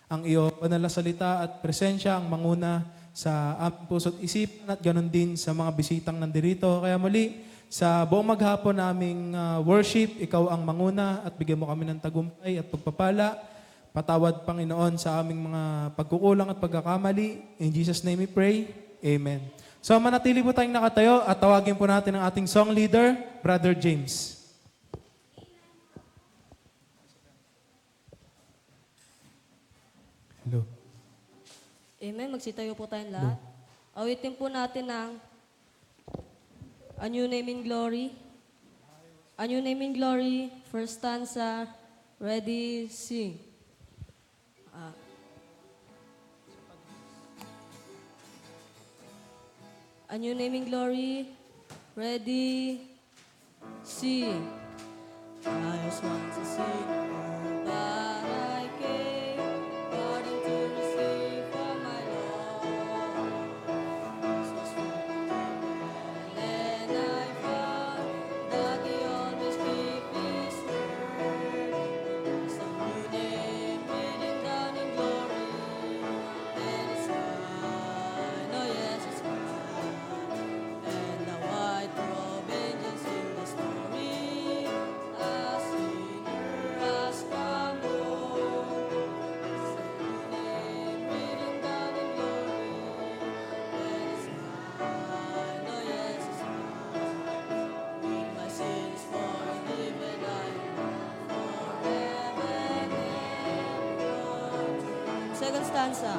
ang iyo banal na salita at presensya ang manguna sa aming puso't isipan at ganun din sa mga bisitang nandirito. Kaya muli, sa buong maghapon naming worship, ikaw ang manguna at bigyan mo kami ng tagumpay at pagpapala. Patawad, Panginoon, sa aming mga pagkukulang at pagkakamali. In Jesus' name we pray. Amen. So manatili po tayong nakatayo at tawagin po natin ang ating song leader, Brother James. Hello. Amen. Magsitayo po tayong lahat. Awitin po natin ang A New Name in Glory. A New Name in Glory, first stanza, ready, sing. A New Name in Glory, ready, sing. I just want to sing, oh, but I came, burning to receive from my Lord. This was from the and I found that He always keep His word. There's a new name written down in glory, and it's mine, oh yes, it's mine. And the white robe angels sing the story. A sinner has come home. It's a new name written down in glory, and it's mine, oh yes, it's mine. With my sins forgiven, I am forever and ever. Second stanza.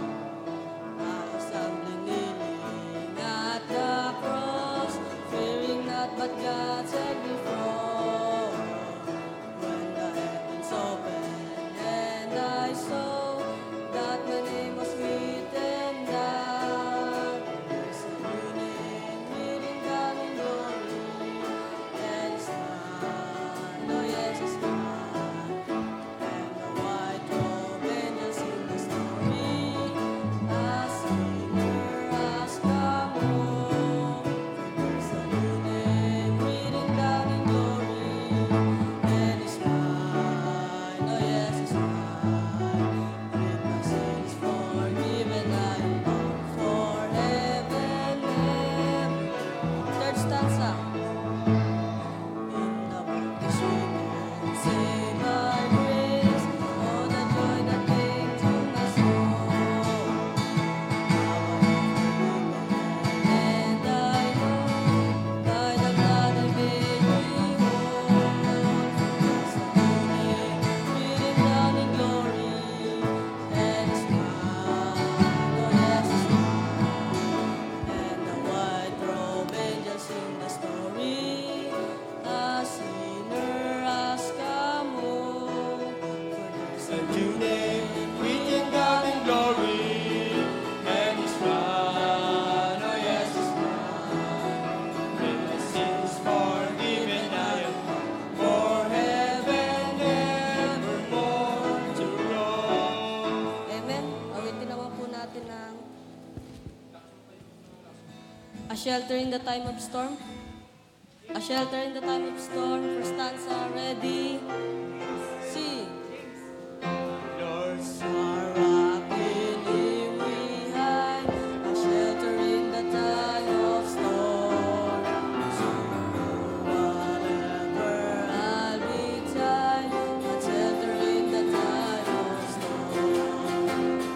I was stumbling, kneeling at the cross, fearing not but God set me from. When the heavens opened and I saw that my name was written down. There's a new name written down in glory, and it's mine, oh yes, it's mine. And the white robe angels sing the story. A sinner has come home. There's a new name written down in glory, and it's mine, oh yes, it's mine. With my sins forgiven, I am bound for heaven ever. Third stanza. In the book is written, sing my praise, oh the joy that came to my soul. And I know by the blood I made me whole. There's a new name written down in glory, and it's mine, oh yes, it's mine. And the white robe angels sing the story. A sinner has come home. For there's A new name written down in glory, and it's mine, oh yes, it's mine. With my sins forgiven, I am for heaven evermore to roam. Amen. Awitin naman po natin ang A Shelter in the Time of Storm. A Shelter in the Time of Storm, first stanza, ready, sing. Yours Our rock in Him we hide, a shelter in the time of storm. So whatever I'll betide, a shelter in the time of storm.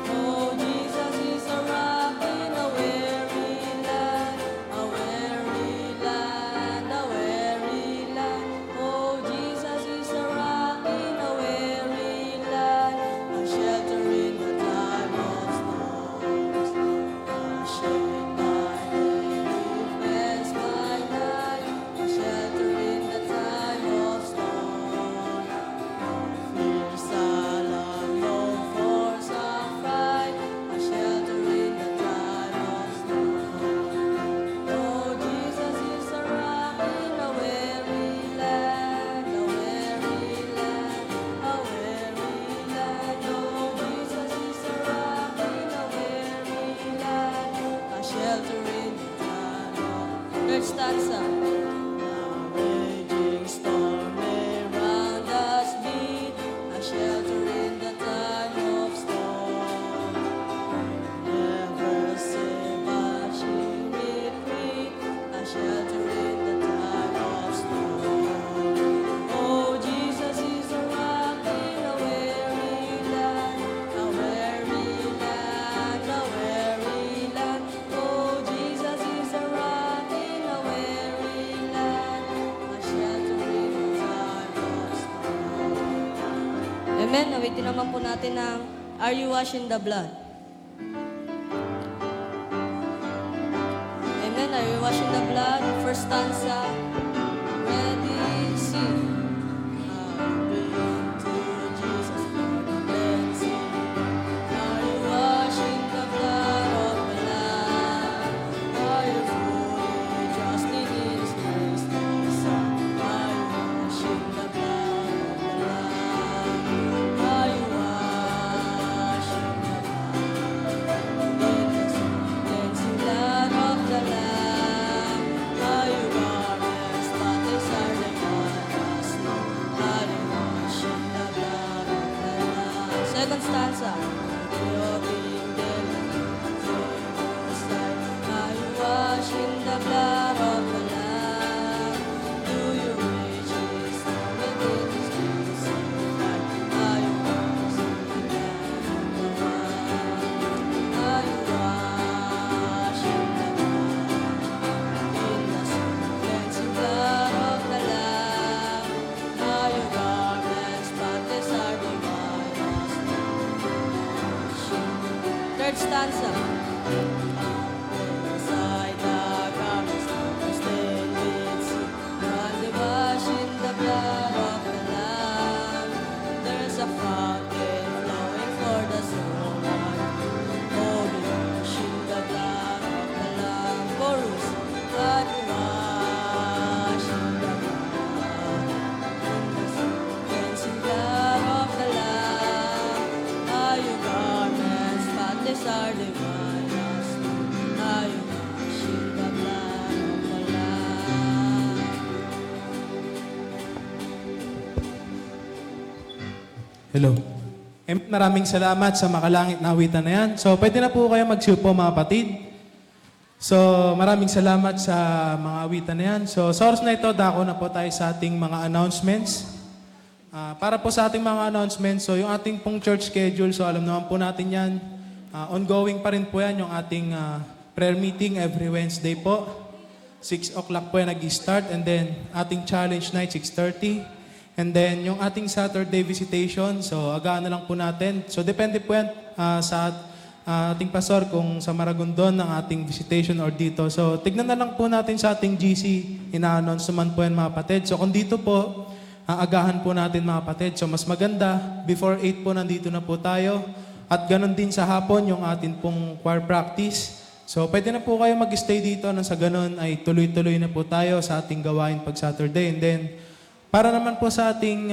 Oh, Jesus is a rock in a weary land, a weary land, a weary land. Oh, Jesus is a rock in a weary land, a shelter in the time of storms. A shade by day, defense by night, a shelter in the time of storm. Fierce alarm, no force of fright, a shelter in the time of storm. Oh, Jesus is a rock in a weary land, a weary land, a weary land. Oh, Jesus is a rock in a weary land, a shelter in the time of. Third stanza. The raging storm may round us be, a shelter in the time of storm. Amen. Nawitin naman po natin ng Are You Washed in the Blood? Amen. Are you washed in the blood? First stanza. Ready, sing. I've been to Jesus for the cleansing. Are you washed in the blood of the Lamb? Are you fully trusting in His grace to Son? Are you washed in the blood of the Lamb? Are you washed in the cleansing blood of the Lamb? Are you garments spotless are the bodies? Are you washed in the blood of the Lamb? Second stanza. You're being dead sight. Are you washed in the blood of the Lamb? Do you reach His within His grace and light? Are you washed in the blood of the Lamb? Are you washed in the cleansing blood of the Lamb? Are you garments spotless are the bodies? Third stanza. Inside the garments stained with sin, while they wash in the blood of the Lamb, there's a fountain flowing for the soul. Oh, be washed in the blood of the Lamb. Chorus. God, be washed in the blood, cleansing blood of the Lamb. Are you garments spotless are the bodies? Are you washed in the blood of the Lamb? Hello. Maraming salamat sa makalangit na awitan na yan. So, pwede na po kayo magsiupo mga kapatid. So, maraming salamat sa mga awitan na yan. So, sa oras na ito, dako na po tayo sa ating mga announcements. Para po sa ating mga announcements, so yung ating pong church schedule, so alam naman po natin yan. Ongoing pa rin po yan yung ating prayer meeting every Wednesday po. 6 o'clock po yan nag-start, and then ating challenge night, 6:30. And then yung ating Saturday visitation, so agaan na lang po natin. So depende po yan sa ating pastor kung sa Maragondon ng ating visitation or dito. So tignan na lang po natin sa ating GC, ina-announce naman po yan mga kapatid. So kung dito po, agahan po natin mga kapatid. So mas maganda, before 8 po nandito na po tayo. At ganun din sa hapon yung atin pong choir practice. So pwede na po kayo mag-stay dito nang sa ganun ay tuloy-tuloy na po tayo sa ating gawain pag Saturday. And then, para naman po sa ating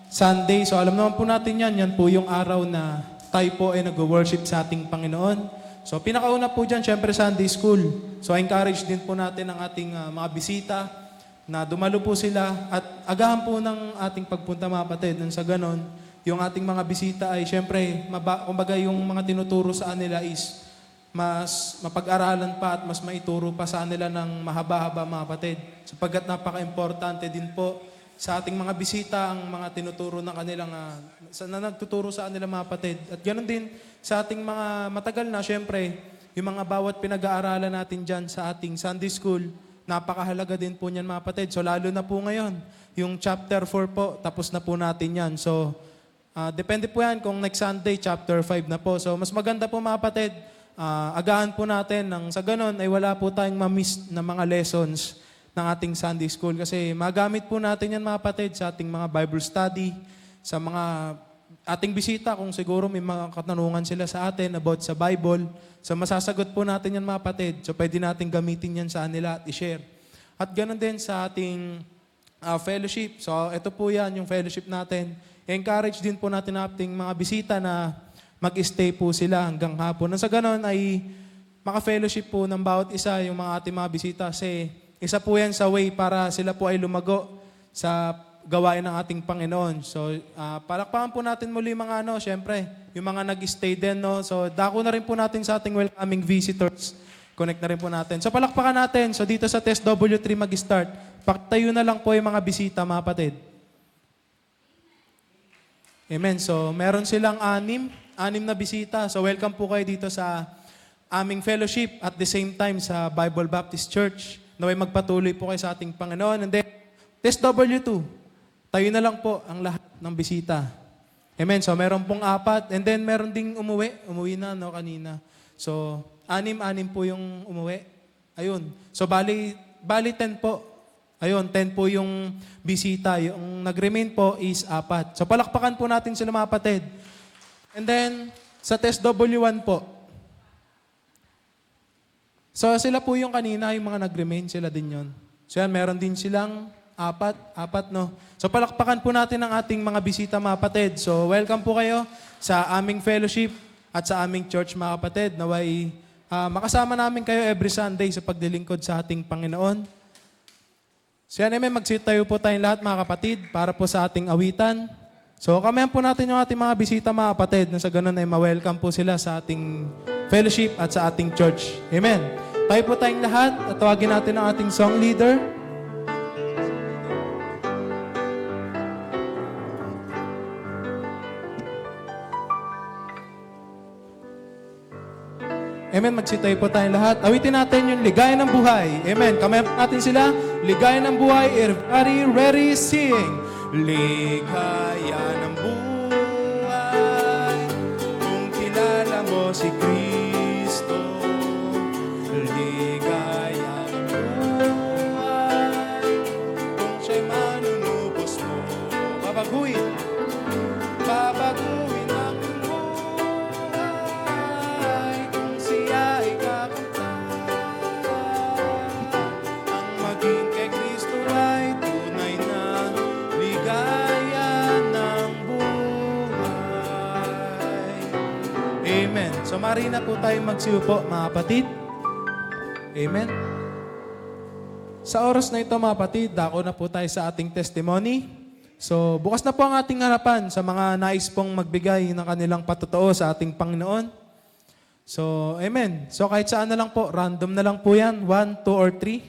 Sunday, so alam naman po natin yan po yung araw na tayo po ay nag-worship sa ating Panginoon. So pinakauna po dyan, syempre Sunday School. So encourage din po natin ang ating mga bisita na dumalo po sila at agahan po ng ating pagpunta mga kapatid. Nang sa ganon, yung ating mga bisita ay syempre, kumbaga yung mga tinuturo sa kanila is mas mapag-aralan pa at mas maituro pa sa kanila ng mahaba-haba mga kapatid. Sapagkat napaka-importante din po sa ating mga bisita ang mga tinuturo ng kanilang, na nagtuturo sa kanilang mga kapatid. At ganoon din sa ating mga matagal na, syempre, yung mga bawat pinag-aaralan natin dyan sa ating Sunday School, napakahalaga din po niyan mga kapatid. So lalo na po ngayon, yung chapter 4 po, tapos na po natin yan. So depende po yan kung next Sunday, chapter 5 na po. So mas maganda po mga kapatid, agahan po natin nang sa ganon ay wala po tayong ma-miss na mga lessons ng ating Sunday School. Kasi magamit po natin yan mga kapatid sa ating mga Bible study, sa mga ating bisita kung siguro may mga katanungan sila sa atin about sa Bible. So masasagot po natin yan mga kapatid. So pwede natin gamitin yan sa kanila at i-share. At ganoon din sa ating fellowship. So ito po yan yung fellowship natin. Encourage din po natin ang ating mga bisita na mag-stay po sila hanggang hapon. Nang sa ganoon ay maka-fellowship po ng bawat isa yung mga ating mga bisita. Kasi isa po yan sa way para sila po ay lumago sa gawain ng ating Panginoon. So, palakpakan po natin muli mga syempre, yung mga nag-stay din, no? So, dako na rin po natin sa ating welcoming visitors. Connect na rin po natin. So, palakpakan natin. So, dito sa Test W3 mag-start. Paktayo na lang po yung mga bisita, mga kapatid. Amen. So, meron silang anim na bisita. So, welcome po kayo dito sa aming fellowship at the same time sa Bible Baptist Church. Naway magpatuloy po kayo sa ating Panginoon. And then, Test W2. Tayo na lang po ang lahat ng bisita. Amen. So meron pong 4. And then meron ding umuwi. Umuwi na, no, kanina. So, 6 po yung umuwi. Ayun. So, bali 10 po. Ayun, 10 po yung bisita. Yung nag-remain po is 4. So, palakpakan po natin sila mga kapatid. And then, sa test W1 po. So, sila po yung kanina, yung mga nag-remain, sila din yon. So, yan, meron din silang 4, no? So, palakpakan po natin ang ating mga bisita, mga kapatid. So, welcome po kayo sa aming fellowship at sa aming church, mga kapatid. Naway, makasama namin kayo every Sunday sa paglilingkod sa ating Panginoon. So, yan, mag-sit tayo po tayong lahat, mga kapatid, para po sa ating awitan. So, kamayan po natin yung ating mga bisita, mga kapatid, na sa ganun ay ma-welcome po sila sa ating fellowship at sa ating church. Amen. Tayo po tayong lahat at tawagin natin ang ating song leader. Amen. Magsitayo po tayong lahat. Awitin natin yung ligaya ng buhay. Amen. Kamayan po natin sila. Ligaya ng buhay. Everybody ready, sing. Ligaya ng buhay. Kung kilala mo si Kristo. Ligaya ng buhay. Kung siya'y manunubos mo. Babaguhin. Babaguhin ang buhay. Kung siya ay kakamtan. Ang maging kay Kristo ay tunay na ligaya ng buhay. Amen. So marina po tayo magsiupo, mga kapatid. Amen. Sa oras na ito, mga kapatid, dako na po tayo sa ating testimony. So, bukas na po ang ating harapan sa mga nais pong magbigay ng kanilang patotoo sa ating Panginoon. So, amen. So, kahit saan na lang po, random na lang po yan, 1, 2, or 3.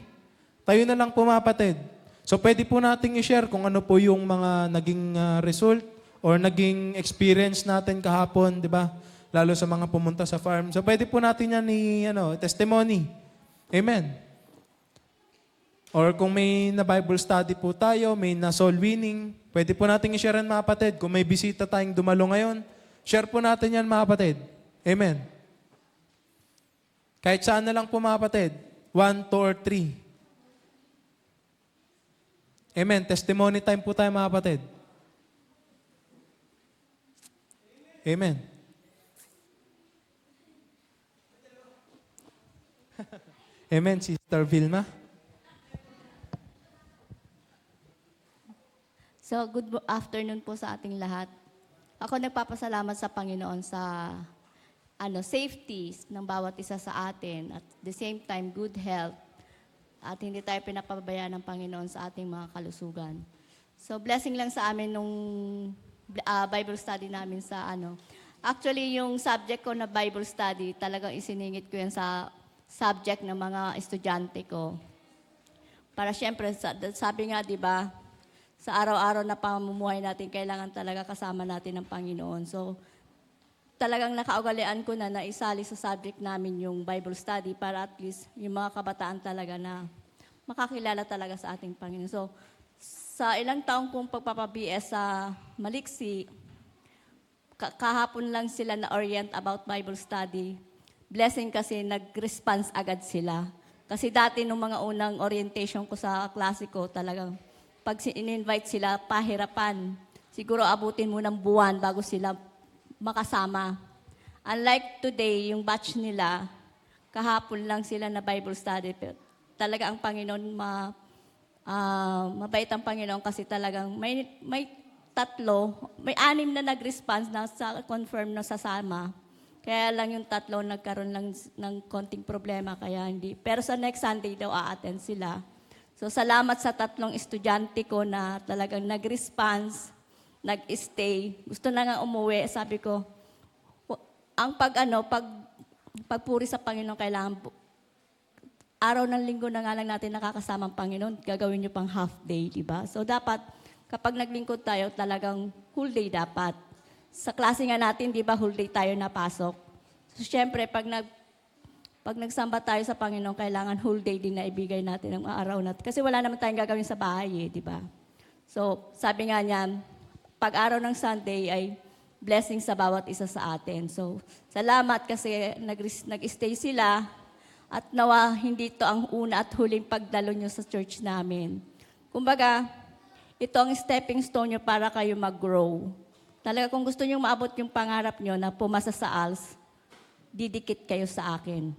Tayo na lang po, mga kapatid. So, pwede po nating i-share kung ano po yung mga naging result or naging experience natin kahapon, di ba? Lalo sa mga pumunta sa farm. So, pwede po natin yan testimony. Amen. Or kung may na Bible study po tayo, may na soul winning, pwede po natin i-share yan, mga kapatid. Kung may bisita tayong dumalo ngayon, share po natin yan, mga kapatid. Amen. Kahit saan na lang po, mga kapatid. 1, 2, or 3. Amen. Testimony time po tayo, mga kapatid. Amen. Amen, Sister Vilma. So, good afternoon po sa ating lahat. Ako nagpapasalamat sa Panginoon sa safety ng bawat isa sa atin at the same time, good health at hindi tayo pinapabayaan ng Panginoon sa ating mga kalusugan. So, blessing lang sa amin nung Bible study namin sa Actually, yung subject ko na Bible study, talagang isiningit ko yan sa subject ng mga estudyante ko. Para syempre, sabi nga, di ba, sa araw-araw na pamumuhay natin, kailangan talaga kasama natin ng Panginoon. So, talagang nakaugalian ko na isali sa subject namin yung Bible study para at least yung mga kabataan talaga na makakilala talaga sa ating Panginoon. So, sa ilang taong kong pagpapa-BS sa Maliksi, kahapon lang sila na-orient about Bible study. Blessing kasi nag-response agad sila. Kasi dati nung mga unang orientation ko sa klase ko, talagang pag in-invite sila, pahirapan. Siguro abutin mo ng buwan bago sila makasama. Unlike today, yung batch nila, kahapon lang sila na Bible study. Pero talaga ang Panginoon, mabait ang Panginoon kasi talagang may 6 na nag-response na sa confirm na sasama. Kaya lang yung 3 nagkaroon lang ng konting problema, kaya hindi. Pero sa next Sunday daw a-attend sila. So, salamat sa 3 estudyante ko na talagang nag-response, nag-stay. Gusto na nga umuwi. Sabi ko, ang pagpuri sa Panginoon, kailangan araw ng linggo na nga lang natin nakakasama ang Panginoon, gagawin niyo pang half day, di ba? So, dapat, kapag naglingkod tayo, talagang whole day dapat. Sa klase nga natin, di ba, whole day tayo napasok. So, syempre, pag nagsamba tayo sa Panginoon, kailangan whole day din na ibigay natin ang araw natin. Kasi wala naman tayong gagawin sa bahay, di ba? So, sabi nga niya, pag araw ng Sunday ay blessing sa bawat isa sa atin. So, salamat kasi nag-stay sila at nawa hindi to ang una at huling pagdalo nyo sa church namin. Kumbaga, ito ang stepping stone nyo para kayo mag-grow. Talaga kung gusto nyo maabot yung pangarap nyo na pumasa sa ALS, didikit kayo sa akin.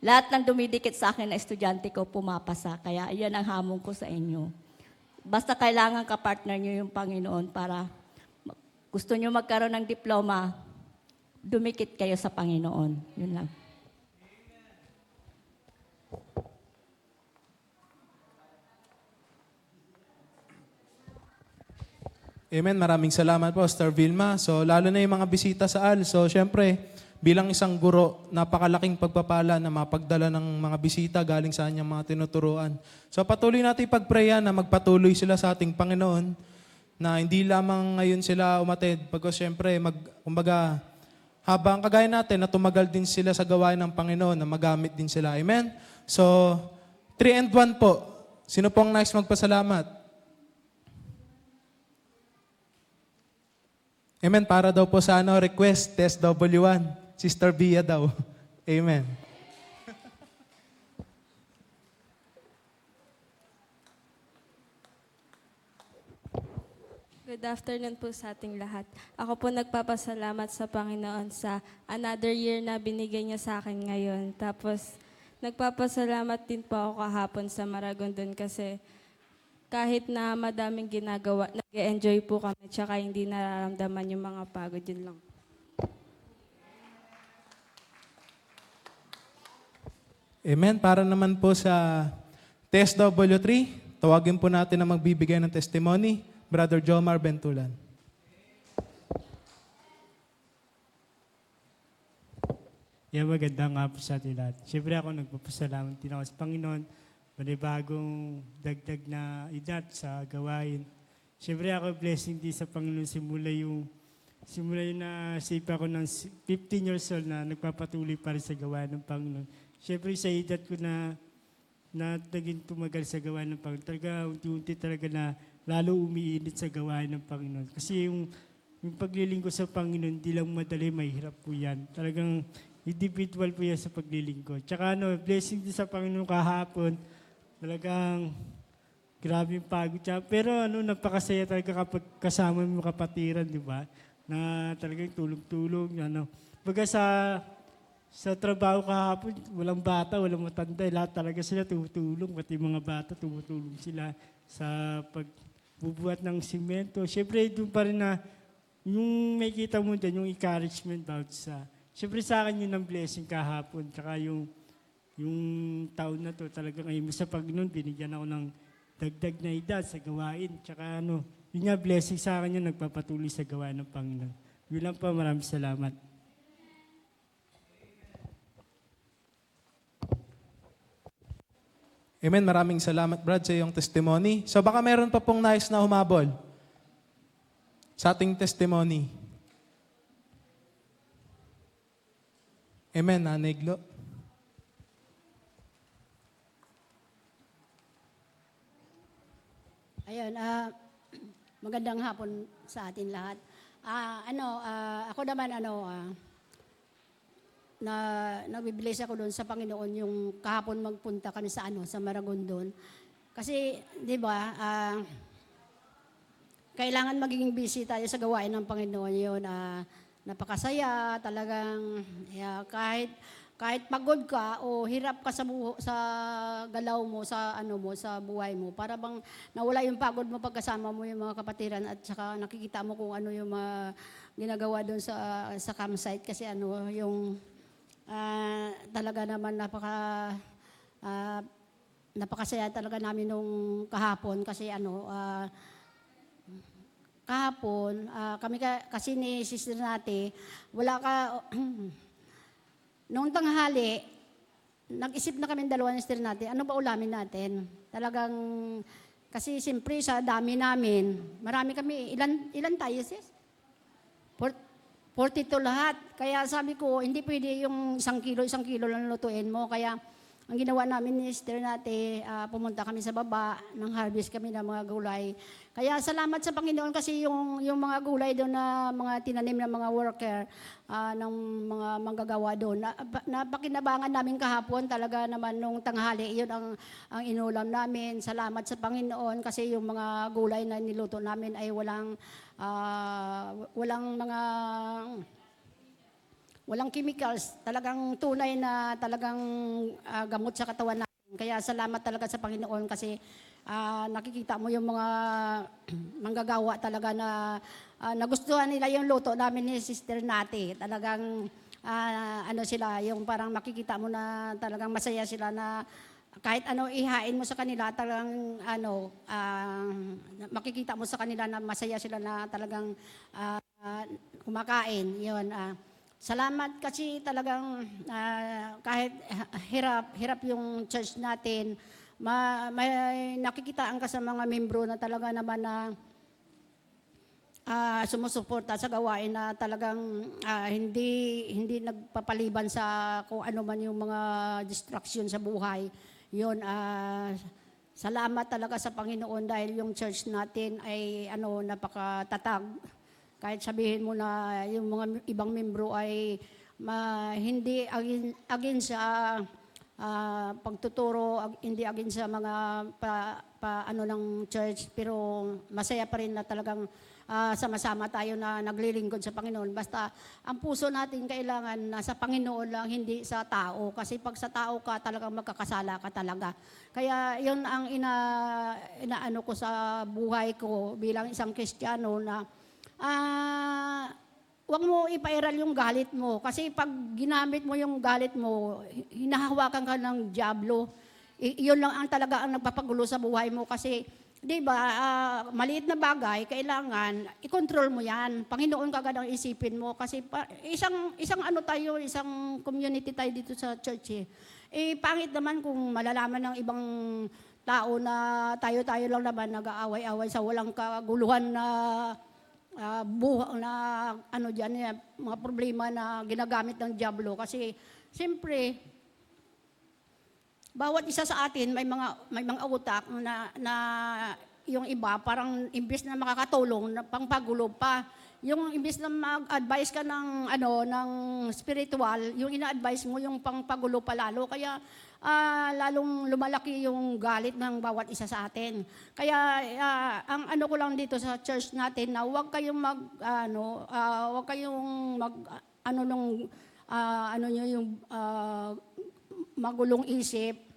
Lahat ng dumidikit sa akin na estudyante ko, pumapasa. Kaya iyan ang hamon ko sa inyo. Basta kailangan kapartner nyo yung Panginoon para gusto nyo magkaroon ng diploma, dumikit kayo sa Panginoon. Yun lang. Amen. Maraming salamat po, Star Vilma. So, lalo na yung mga bisita sa AL. So, syempre, bilang isang guro, napakalaking pagpapala na mapagdala ng mga bisita galing sa kanyang mga tinuturuan. So, patuloy natin ipag-prayan na magpatuloy sila sa ating Panginoon na hindi lamang ngayon sila umatid. Pagkos syempre, kumbaga, habang kagaya natin na tumagal din sila sa gawain ng Panginoon na magamit din sila. Amen? So, 3 and 1 po. Sino pong nice magpasalamat? Amen. Para daw po sa request, test W1. Sister Bia daw. Amen. Good afternoon po sa ating lahat. Ako po nagpapasalamat sa Panginoon sa another year na binigay niya sa akin ngayon. Tapos, nagpapasalamat din po ako kahapon sa Maragondon kasi kahit na madaming ginagawa, nag-enjoy po kami tsaka hindi nararamdaman yung mga pagod. Yun lang. Amen. Para naman po sa test W3, tawagin po natin na magbibigay ng testimony, Brother Jomar Bentulan. Maganda nga po sa atin lahat. Siyempre ako nagpapasalamat din ako sa Panginoon. Bagong dagdag na edad sa gawain. Siyempre ako blessing din sa Panginoon simula yung na-save ako ng 15 years old na nagpapatuloy pa rin sa gawain ng Panginoon. Siyempre sa edad ko na naging tumagal sa gawain ng Panginoon, talaga unti-unti talaga na lalo umiinit sa gawain ng Panginoon. Kasi yung paglilingkod sa Panginoon, hindi lang madali, mahirap po yan. Talagang individual po yan sa paglilingkod. Tsaka blessing din sa Panginoon kahapon, talagang grabe yung pagod siya. Pero napakasaya talaga kapag kasama mo kapatiran, di ba? Na talagang tulong-tulong. Baga sa trabaho kahapon, walang bata, walang matanda. Lahat talaga sila tumutulong. Pati mga bata tumutulong sila sa pagbubuhat ng simento. Siyempre, doon pa rin na yung may kita mo dyan, yung encouragement about sa... Siyempre sa akin yun ang blessing kahapon. Tsaka yung taon na to talagang ngayon sa Panginoon, binigyan ako ng dagdag na edad sa gawain. Tsaka yun nga blessing sa akin yun, nagpapatuloy sa gawain ng Panginoon. Yun lang po, maraming salamat. Amen. Maraming salamat, Brad, sa iyong testimony. So baka meron pa pong nais na humabol sa ating testimony. Amen, Nanay Glo. Ayun, magandang hapon sa atin lahat. Ako naman nagbibless ako doon sa Panginoon yung kahapon magpunta kami sa sa Maragondon. Kasi 'di ba, kailangan maging busy tayo sa gawain ng Panginoon 'yon. Napakasaya talagang kahit pagod ka o hirap ka sa galaw mo, sa buhay mo, para bang nawala yung pagod mo pagkasama mo yung mga kapatiran at saka nakikita mo kung ano yung mga ginagawa doon sa campsite kasi yung talaga naman napakasaya talaga namin nung kahapon kasi kahapon kami kasi ni Sister Nati nung tanghali, nag-isip na kami dalawa ni Sister Nati, ano ba ulamin natin? Talagang, kasi siyempre sa dami namin, marami kami, ilan tayo sis? 42 lahat. Kaya sabi ko, hindi pwede yung 1 kilo lang lutuin mo. Kaya ang ginawa namin ni Sister natin, pumunta kami sa baba, nang harvest kami ng mga gulay. Kaya salamat sa Panginoon kasi yung mga gulay doon na mga tinanim ng mga worker, ng mga manggagawa doon, napakinabangan namin kahapon talaga naman nung tanghali, yun ang inulam namin. Salamat sa Panginoon kasi yung mga gulay na niluto namin ay walang chemicals, talagang tunay na talagang gamot sa katawan natin. Kaya salamat talaga sa Panginoon kasi nakikita mo yung mga manggagawa talaga na nagustuhan nila yung luto namin ni Sister Nati. Talagang ano sila, yung parang makikita mo na talagang masaya sila na kahit ano ihain mo sa kanila, talagang makikita mo sa kanila na masaya sila na talagang kumakain. Yun. Salamat kasi talagang kahit hirap yung church natin, may nakikitaan ka sa mga membro na talaga naman na sumusuporta sa gawain na talagang hindi nagpapaliban sa kung ano man yung mga distraction sa buhay. Yun, salamat talaga sa Panginoon dahil yung church natin ay napakatatag. Kahit sabihin mo na yung mga ibang membro ay hindi agin sa pagtuturo, hindi agin sa mga ng church, pero masaya pa rin na talagang sama-sama tayo na naglilingkod sa Panginoon. Basta ang puso natin kailangan nasa Panginoon lang, hindi sa tao. Kasi pag sa tao ka, talagang magkakasala ka talaga. Kaya yun ang inaano ko sa buhay ko bilang isang Kristiyano na huwag mo ipairal yung galit mo. Kasi pag ginamit mo yung galit mo, hinahawakan ka ng dyablo. Yun lang ang talaga ang nagpapagulo sa buhay mo. Kasi, di ba, maliit na bagay, kailangan, i-control mo yan. Panginoon kagad ang isipin mo. Kasi isang community tayo dito sa church. Pangit naman kung malalaman ng ibang tao na tayo-tayo lang naman nag-aaway-away sa walang kaguluhan na mga problema na ginagamit ng dyablo. Kasi siyempre bawat isa sa atin may mga utak na yung iba parang imbes na makakatulong na pangpagulo pa. Yung imbes na mag-advise ka ng spiritual, yung ina-advise mo yung pangpagulo pa lalo. Kaya lalong lumalaki yung galit ng bawat isa sa atin. Kaya ang ko lang dito sa church natin na huwag kayong magulong isip.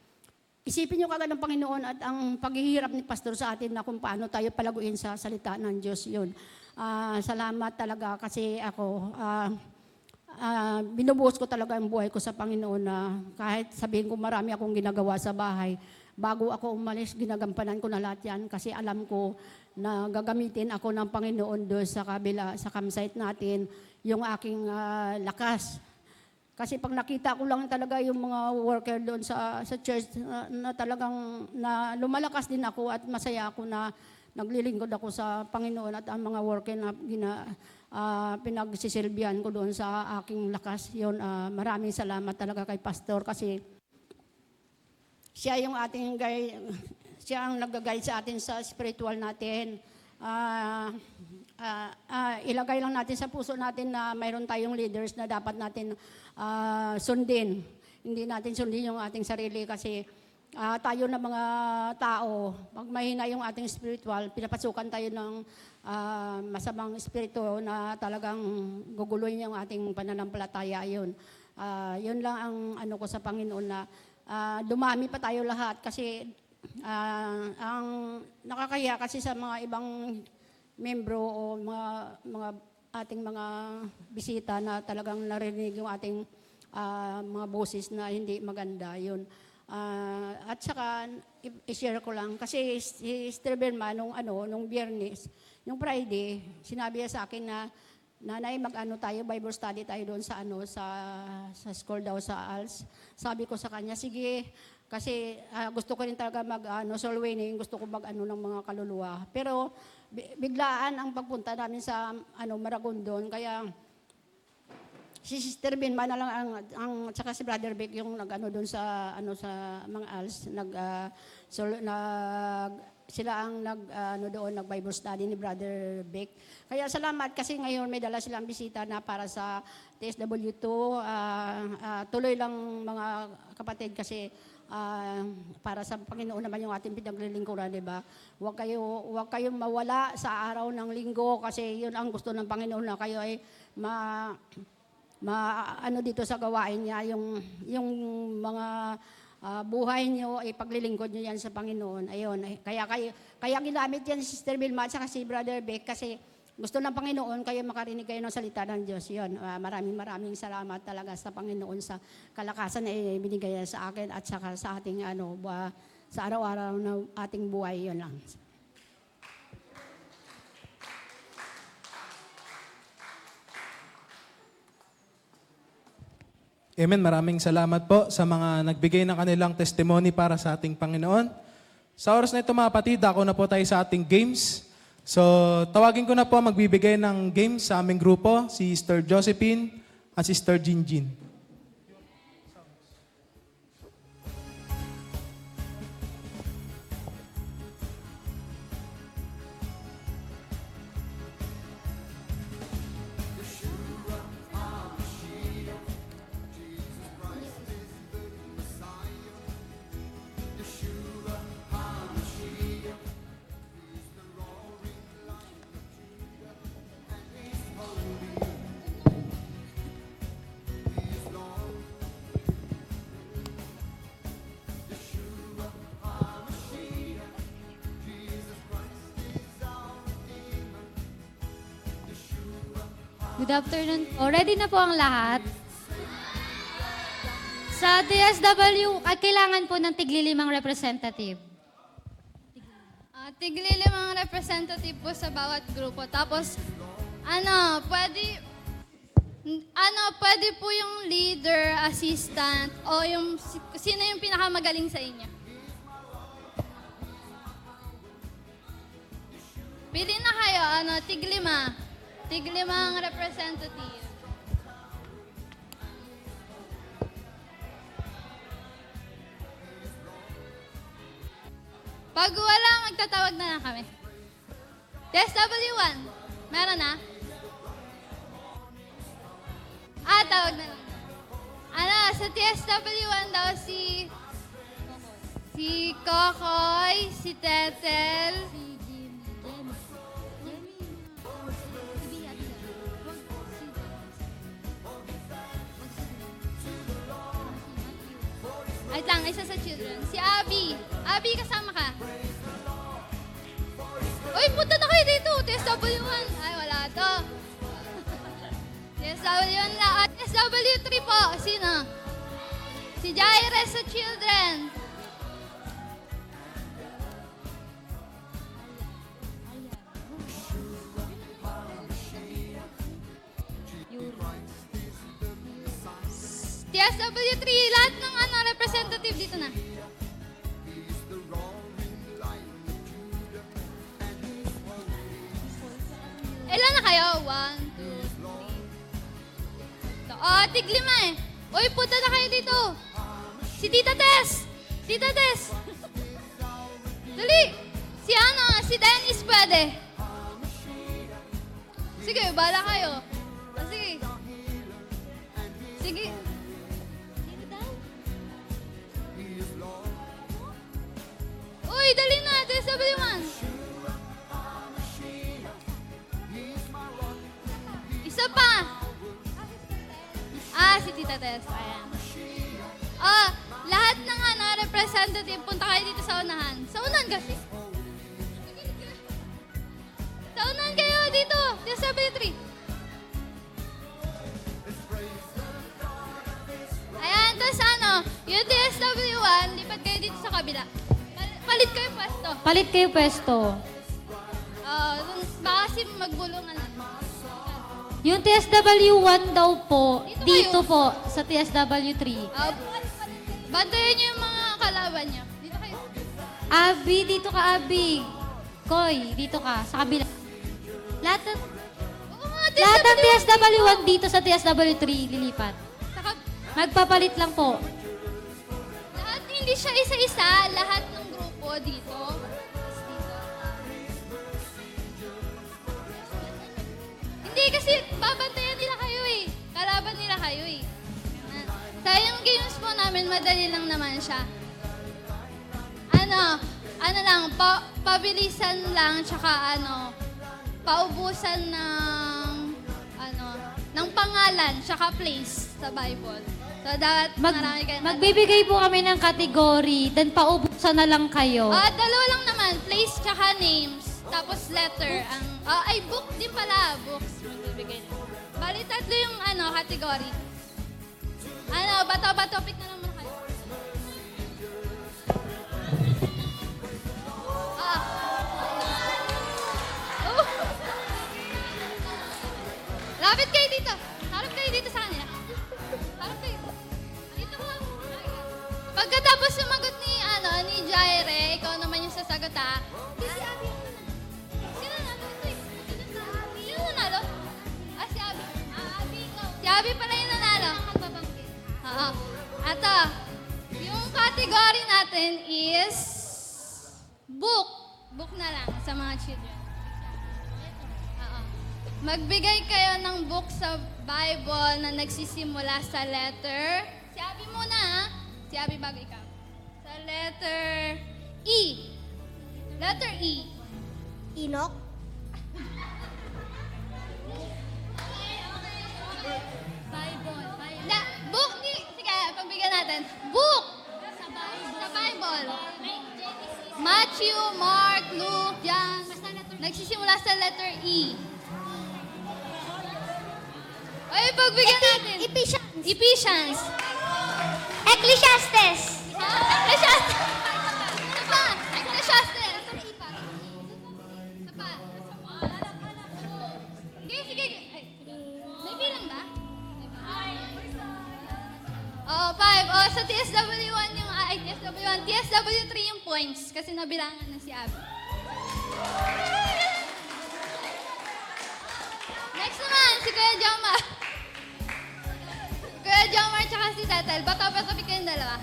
Isipin nyo kagad ng Panginoon at ang paghihirap ni Pastor sa atin na kung paano tayo palaguin sa salita ng Diyos yun. Salamat talaga kasi ako binubuhos ko talaga ang buhay ko sa Panginoon na kahit sabihin ko marami akong ginagawa sa bahay, bago ako umalis, ginagampanan ko na lahat yan kasi alam ko na gagamitin ako ng Panginoon doon sa kabila, sa campsite natin, yung aking lakas. Kasi pag nakita ko lang talaga yung mga worker doon sa church na talagang na lumalakas din ako at masaya ako na naglilingkod ako sa Panginoon at ang mga worker na pinagsisilbihan ko doon sa aking lakas. Yun, maraming salamat talaga kay Pastor kasi siya yung ating siya ang nag-guide sa atin sa spiritual natin. Ilagay lang natin sa puso natin na mayroon tayong leaders na dapat natin sundin. Hindi natin sundin yung ating sarili kasi tayo na mga tao, pag mahina yung ating spiritual, pinapasukan tayo ng masamang espiritu na talagang guguluhin yung ating pananampalataya. Yun lang ang ko sa Panginoon na dumami pa tayo lahat kasi ang nakakaya kasi sa mga ibang membro o mga ating mga bisita na talagang narinig yung ating mga boses na hindi maganda. Yun. At saka i-share ko lang kasi si Sister Belma nung Biyernes, yung Friday, sinabi niya sa akin na Nanay, tayo, Bible study tayo doon sa school daw sa ALS. Sabi ko sa kanya, sige, kasi gusto ko rin talaga soul winning, gusto ko ng mga kaluluwa. Pero biglaan ang pagpunta namin sa Maragondon, kaya si Sister Binma na lang tsaka si Brother Vic yung nag-ano doon sa sa mga ALS sila ang doon nag-Bible study ni Brother Vic. Kaya salamat kasi ngayon may dala silang bisita na para sa TSW2. Tuloy lang mga kapatid kasi para sa Panginoon naman yung ating pinaglilingkuran, di ba? Huwag kayong mawala sa araw ng linggo kasi yun ang gusto ng Panginoon na kayo ay dito sa gawain niya, yung mga buhay niyo ay paglilingkod niyo yan sa Panginoon. Ayun, kaya ginamit yan si Sister Vilma at si Brother Beck kasi gusto ng Panginoon kayo makarinig kayo ng salita ng Diyos. Yun, maraming salamat talaga sa Panginoon sa kalakasan na binigay sa akin at saka sa ating sa araw-araw na ating buhay. Yun lang. Amen. Maraming salamat po sa mga nagbigay ng kanilang testimony para sa ating Panginoon. Sa oras na ito mga kapatid, ako na po tayo sa ating games. So, tawagin ko na po magbibigay ng games sa aming grupo, si Sister Josephine at Sister Jinjin. Good afternoon po. Ready na po ang lahat? Sa DSW, kailangan po ng tiglilimang representative. Tiglilimang representative po sa bawat grupo. Tapos, pwede po yung leader, assistant, o sino yung pinakamagaling sa inyo. Pili na kayo, tiglimang representative. Pag wala, magtatawag na lang kami. TSW1, meron na? Tawag na lang. Sa TSW1 daw si Kokoy, si Tetel, isa sa children. Si Abby. Abby, kasama ka. Uy, punta na kayo dito. TSW1. Ay, wala to. TSW1 lang. TSW3 po. Sino? Si Jairus sa children. TSW3, lahat ng representative dito na. Ilan na kayo? 1, 2, 3. Tiglima eh. Uy, punta na kayo dito. Si Tita Tess. Tita Tess. Dali. Si Dennis pwede. Sige, bala kayo. Sige. Sige. Uy, dali na. TSW1. Isa pa. Si Tita Tess. Ayan. Lahat ng representative, punta kayo dito sa unahan. Sa unahan kasi. Sa unahan kayo dito. TSW3. Ayan, tapos yung TSW1, lipat kayo dito sa kabila. Palit kayo pwesto. Palit kayo pwesto. Baka kasi magbulungan. Yung TSW1 daw po, Dito dito kayo. po, sa TSW3. Bantayan niyo yung mga kalaban niyo. Dito kayo. Abby, dito ka, Abby. Koy, dito ka, sa kabila. Lahat ng... Oo nga, Lahat ng TSW1 dito sa TSW3 lilipat. Saka, Magpapalit lang po. lahat, hindi siya isa-isa. Lahat ng grupo dito. Hindi kasi babantayan nila kayo eh. Kalaban nila kayo eh. Sa yung games po namin, madali lang naman siya. Ano lang, pabilisan lang, tsaka paubusan ng pangalan, tsaka place sa Bible. So, dapat marami kayo. Magbibigay po kami ng category, then paubusan na lang kayo. Dalawa lang naman, place tsaka names, tapos letter. Book din pala, books. Magbibigay na. Bali, tatlo yung category. Bato topic na naman kayo. Oh. Lapit kayo dito. Harap kayo dito sa kanila. Harap kayo. Dito ko. Pagkatapos sumagot ni Jaire, ikaw naman yung sasagot ha. Si Abby. Sino nanalo? Sino nanalo? Si Abby. Si Abby pala yung nanalo. Oo. Ato, yung category natin is book. Book na lang sa mga children. Oo. Magbigay kayo ng book sa Bible na nagsisimula sa letter. Si Abby muna ha. Si Abby bago ikaw. Sa letter E. Letter E. Inok? Book. Sige, pagbigyan natin. Book. Sa Bible. Matthew, Mark, Luke, John. Nagsisimula sa letter E. Ay, pagbigyan natin. Ephesians. Ecclesiastes! Ecclesiastes. Isa pa. Ecclesiastes. Isa pa. Sige. Ay, may bilang ba? Five. Sa TSW1 TSW3 yung points kasi nabilangan na si Abby. Next naman, si Kuya Jomar. Kuya Jomar tsaka si Tetel. Bato-bato kayong dalawa.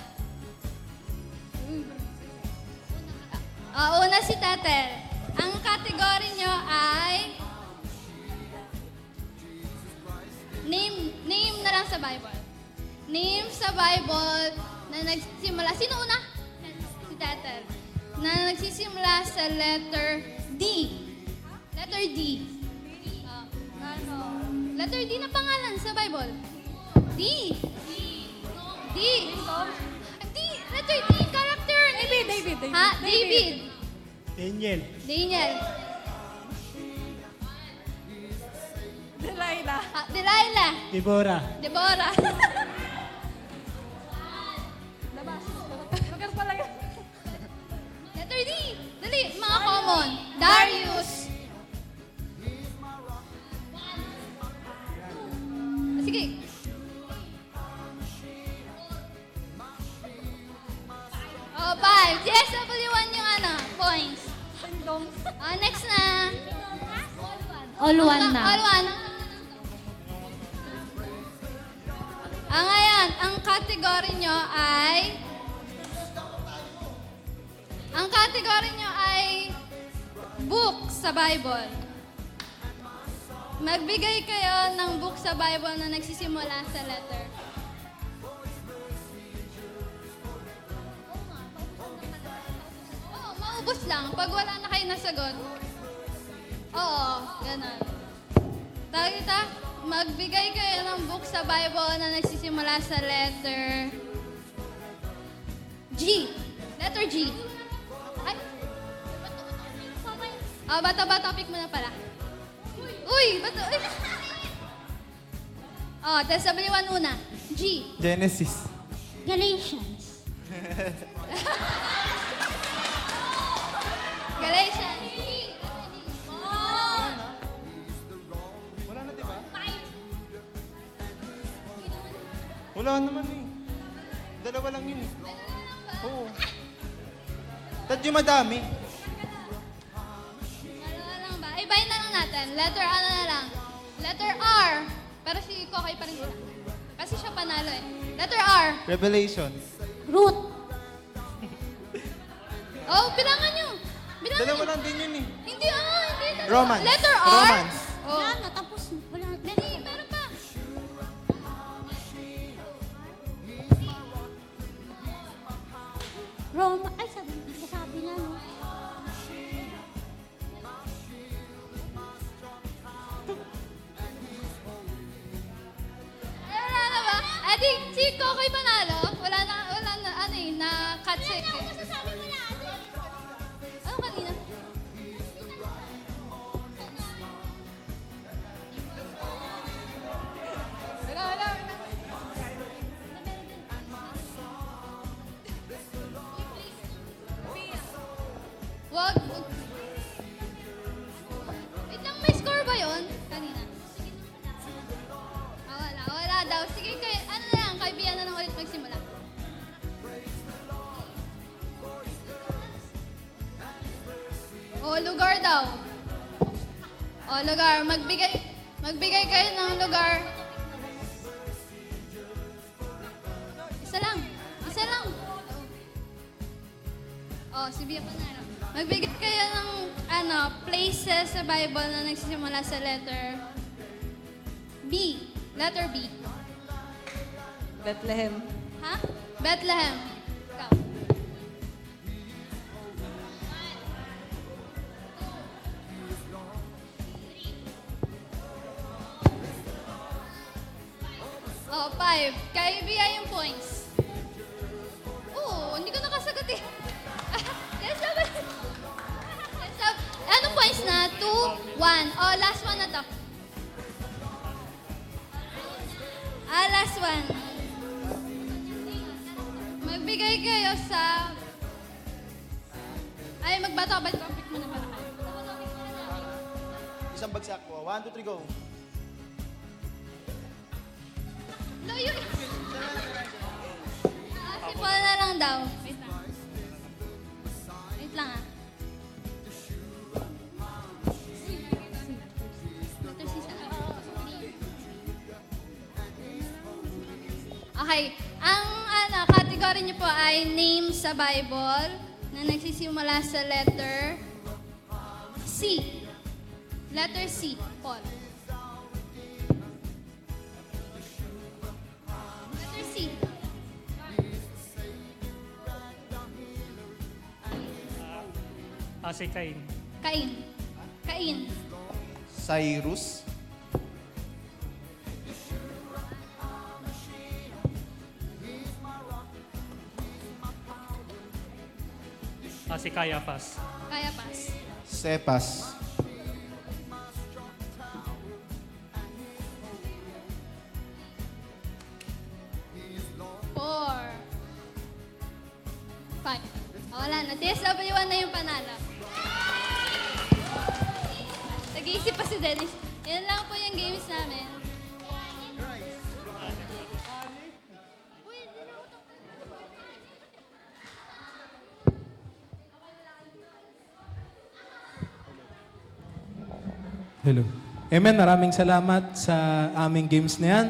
Una si Tetel. Ang category nyo ay name na lang sa Bible. Name sa Bible na nagsisimula. Sino una? Si Tetel. Na nagsisimula sa letter D. Letter D. Letter D na pangalan sa Bible. D. D. Letter D. Character. David. Ha? David. Daniel. Delilah. Delilah. Deborah. Lugar pala yun. Letter D. Dali, mga common. Darius. Sige. Five. TSW1 yung points. Next na. All one na. All one. Ngayon, ang category nyo ay book sa Bible. Magbigay kayo ng book sa Bible na nagsisimula sa letter. Maubos lang. Pag wala na kayo nasagot. Oo, ganun. Magbigay kayo ng book sa Bible na nagsisimula sa letter G. Letter G. Ay. Bato pick mo na pala. Uy, bato. TSW1 una. G. Genesis. Galatians. Galatians. Wala na, diba? Wala naman eh. Dalawa lang yun eh. Oo. Tadyo madami. Dalawa lang ba? Ibahin na lang natin. Letter ano na lang? Letter R. Pero si Kokoy pa rin sila. Kasi siya panalo eh. Letter R. Revelation. Root. Oh, bilangan nyo. Bilangan Dalawa nyo. lang din yun eh. Hindi hindi. dalawa. Romance. Letter R. Romance. Oh. Wala na, tapos. Wala na. Dali, meron pa. Roma. Ay, sabi na, no? Wala na ba? Eh di, si Kokoy panalo. Wala na, ano eh, na-cut sick eh. Ano kanina? Wala. Wag. Wait lang, may score ba yun? Kanina. Wala daw. Sige, ano na lang, kaibigan na lang ulit magsimula. Lugar daw. Lugar. Magbigay kayo ng lugar. Isa lang. Si Bia Panaro. Magbigay kayo ng, places sa Bible na nagsisimula sa letter B. Letter B. Bethlehem. Ha? Bethlehem. Ikaw. Oh, 5. Kay Bia yung points. Hindi ko nakasagot eh. Yes, anong points na? 2, 1. Last one na to. Last one. Magbigay kayo sa... magbato-bat topic mo na para kayo. Isang bagsak po. 1, 2, 3, go. Layo eh. Simple na lang daw. Wait lang ah. Okay. Ang category niyo po ay names sa Bible na nagsisimula sa letter C. Letter C, Paul. Letter C. Si Cain. Cain. Cyrus. Si Caiaphas. Caiaphas. Cephas. Four. Five. Wala na. TSW1 na yung panalo. Nag-iisip pa si Dennis. Yan lang po yung games namin. Hello. Amen. Maraming salamat sa aming games na yan.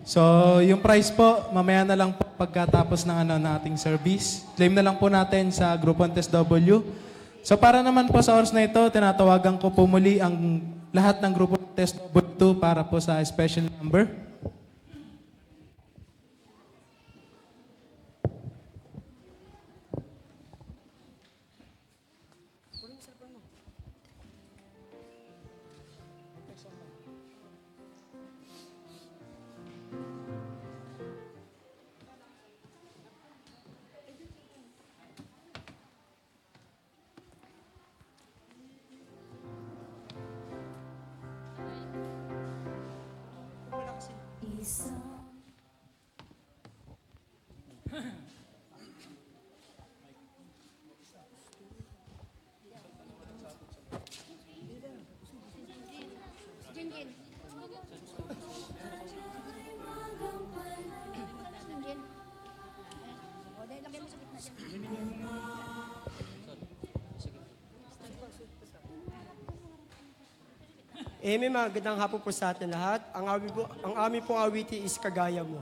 So, yung prize po, mamaya na lang po pagkatapos ng nating service. Claim na lang po natin sa Group 1 Test W. So, para naman po sa oras na ito, tinatawagan ko po muli ang lahat ng Group 1 Test W para po sa special number. Amen, magandang hapon po sa atin lahat. Ang amin pong awiti is Kagaya Mo.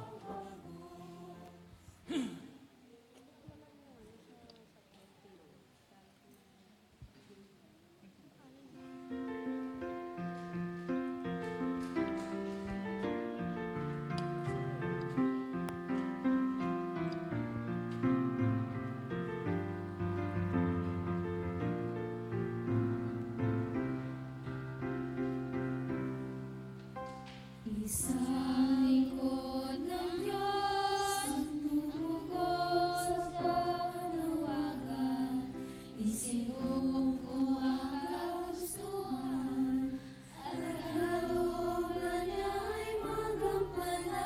Isang lingkod ng Diyos, tumugos sa panawagan, isinuko ko ang kagustuhan, at kalooban niya'y magampanan.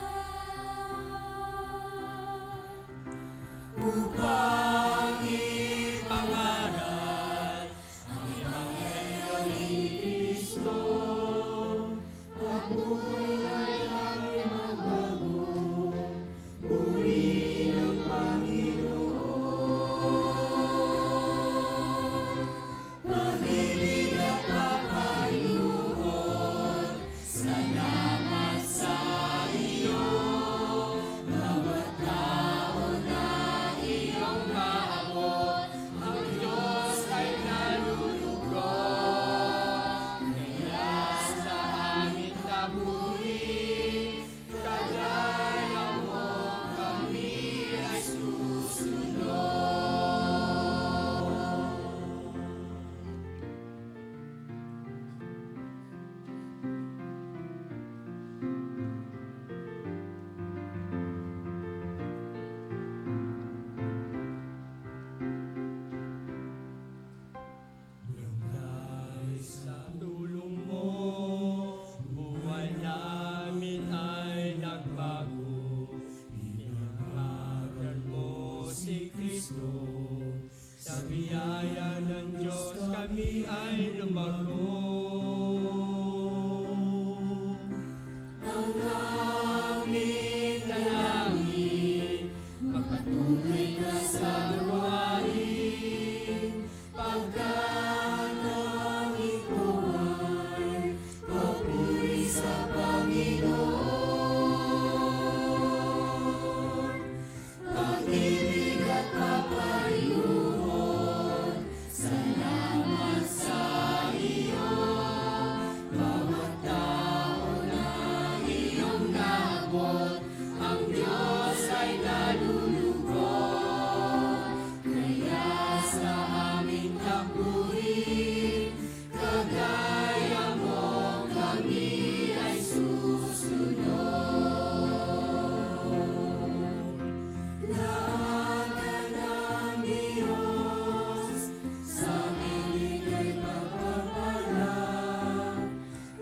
Upang ipangaral ang Ebanghelyo ni Kristo, at buhay ay aming magbago, purihin ang Panginoon. Pag-ibig at kapayuhan, salamat sa iyo. Bawat tao na iyong maabot, ang Diyos ay nalulugod. Kaya sa aming tabuhin, kagaya mo kami ay susunod. Sa tulong mo, buhay namin ay nagbago. Pinangaral mo si Kristo, sa biyaya ng Diyos kami ay lumago. Ang aming dalangin, magpatuloy ka sa gawain, pagkat ang ikaw ay papuri sa Panginoon. Pag-ibig at kapayuhan, salamat sa iyo. Bawat tao na iyong naabot, ang Diyos ay nalulugod. Kaya sa aming takbuhin, kagaya mo kami ay susunod. Lahat ng Diyos sa amin ay mapapala.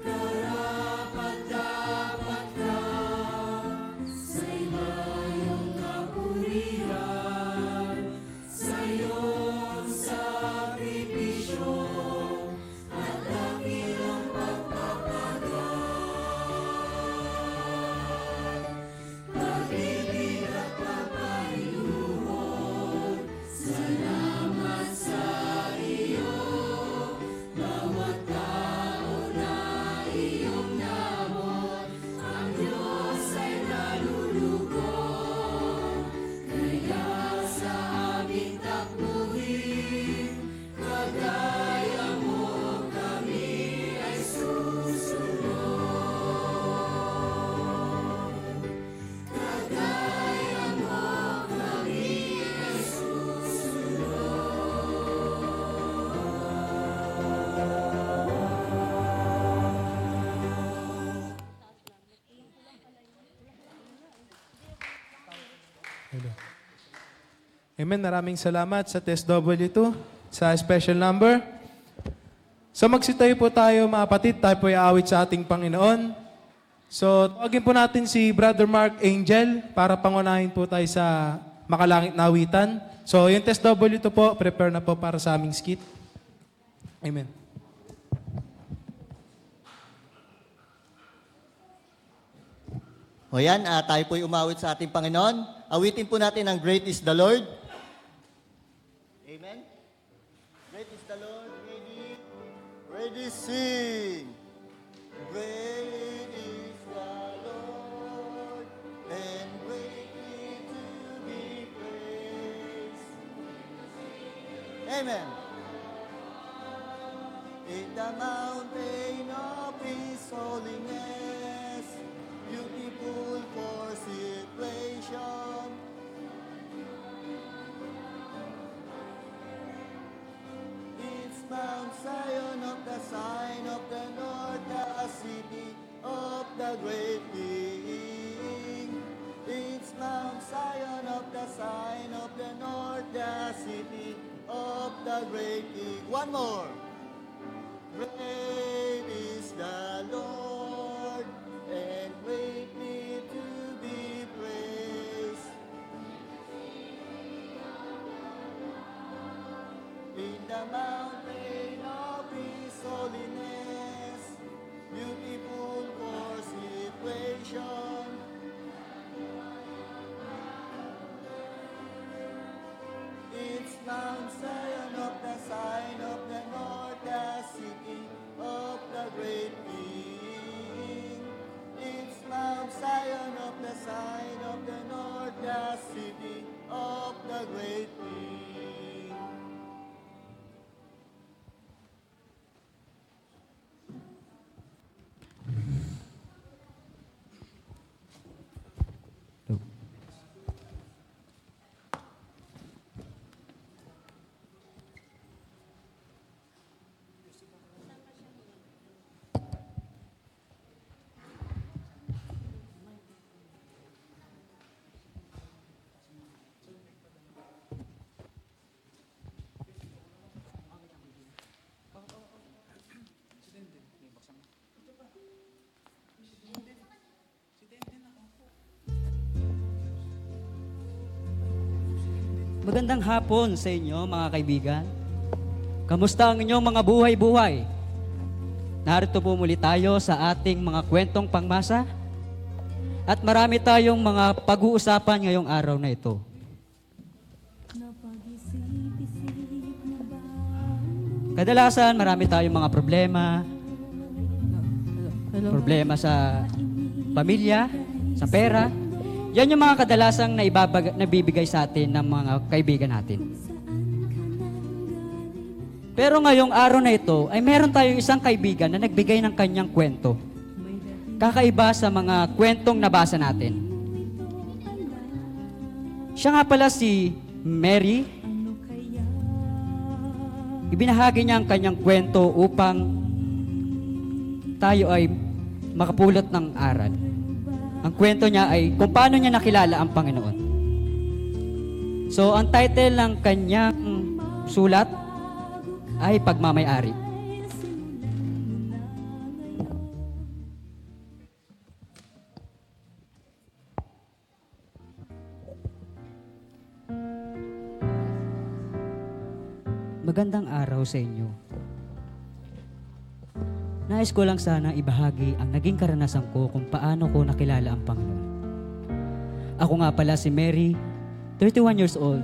Karapat-dapat ka sa iyong kapurihan, sa iyong sakripisyo at dakilang pagpapagay. Pag-ibig at kapayuhan, salamat sa iyo. Bawat tao na iyong naabot, ang Diyos ay nalulugod. Kaya sa aming takbuhin, kagaya mo kami ay susunod. Kagaya mo kami ay Amen. Maraming salamat sa Test W2, sa special number. So magsitayo po tayo mga kapatid, tayo po iawit sa ating Panginoon. So tawagin po natin si Brother Mark Angel para pangunahin po tayo sa makalangit na awitan. So yung Test W2 po, prepare na po para sa aming skit. Amen. O yan, tayo po'y umawit sa ating Panginoon. Awitin po natin ang Great is the Lord. Amen. Great is the Lord. Ready? Ready, sing. Great is the Lord, and greatly to be praised. Amen. In the mountain of His holiness, beautiful for situation. It's Mount Zion of the sign of the Lord, the city of the great King. It's Mount Zion of the sign of the Lord, the city of the great King. One more. Great is the Lord, and greatly to be praised. In the mountain of His holiness, beautiful for situation. It's Mount Zion of the sign of the Lord, the city of the great King. It's Mount Zion of the sign of the Lord, the city of the great King. Magandang hapon sa inyo mga kaibigan. Kamusta ang inyong mga buhay-buhay? Narito po muli tayo sa ating mga kwentong pangmasa at marami tayong mga pag-uusapan ngayong araw na ito. Kadalasan marami tayong mga problema. Problema sa pamilya, sa pera. Yan yung mga kadalasang nabibigay sa atin ng mga kaibigan natin. Pero ngayong araw na ito, ay meron tayong isang kaibigan na nagbigay ng kanyang kwento. Kakaiba sa mga kwentong nabasa natin. Siya nga pala si Mary. Ibinahagi niya ang kanyang kwento upang tayo ay makapulot ng aral. Ang kwento niya ay kung paano niya nakilala ang Panginoon. So, ang title ng kanyang sulat ay Pagmamay-ari. Magandang araw sa inyo. Nais ko lang sana ibahagi ang naging karanasan ko kung paano ko nakilala ang Panginoon. Ako nga pala si Mary, 31 years old,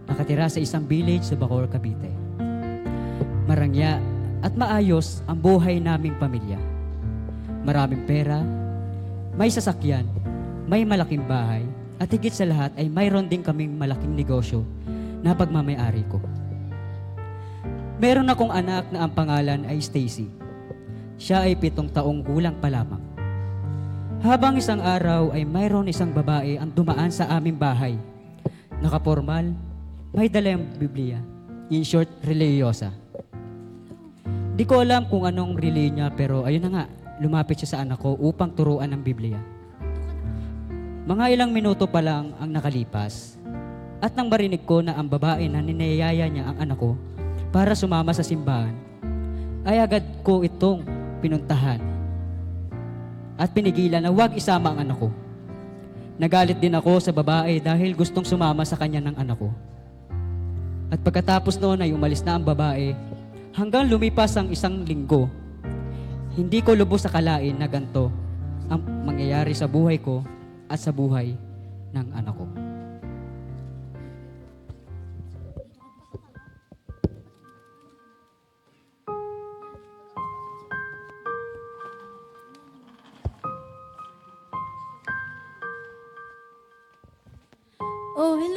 nakatira sa isang village sa Bacoor, Cavite. Marangya at maayos ang buhay naming pamilya. Maraming pera, may sasakyan, may malaking bahay, at higit sa lahat ay mayroon din kaming malaking negosyo na pagmamay-ari ko. Meron akong anak na ang pangalan ay Stacy. Siya ay 7 taong gulang pa lamang. Habang isang araw ay mayroon isang babae ang dumaan sa aming bahay. Nakapormal, may dalang Biblia. In short, reliyosa. Di ko alam kung anong reliyon niya pero ayun na nga, lumapit siya sa anak ko upang turuan ng Biblia. Mga ilang minuto pa lang ang nakalipas at nang marinig ko na ang babae na ninayaya niya ang anak ko para sumama sa simbahan, ay agad ko itong pinuntahan at pinigilan na huwag isama ang anak ko. Nagalit din ako sa babae dahil gustong sumama sa kanya ng anak ko. At pagkatapos noon ay umalis na ang babae hanggang lumipas ang 1 linggo. Hindi ko lubos akalain na ganito ang mangyayari sa buhay ko at sa buhay ng anak ko.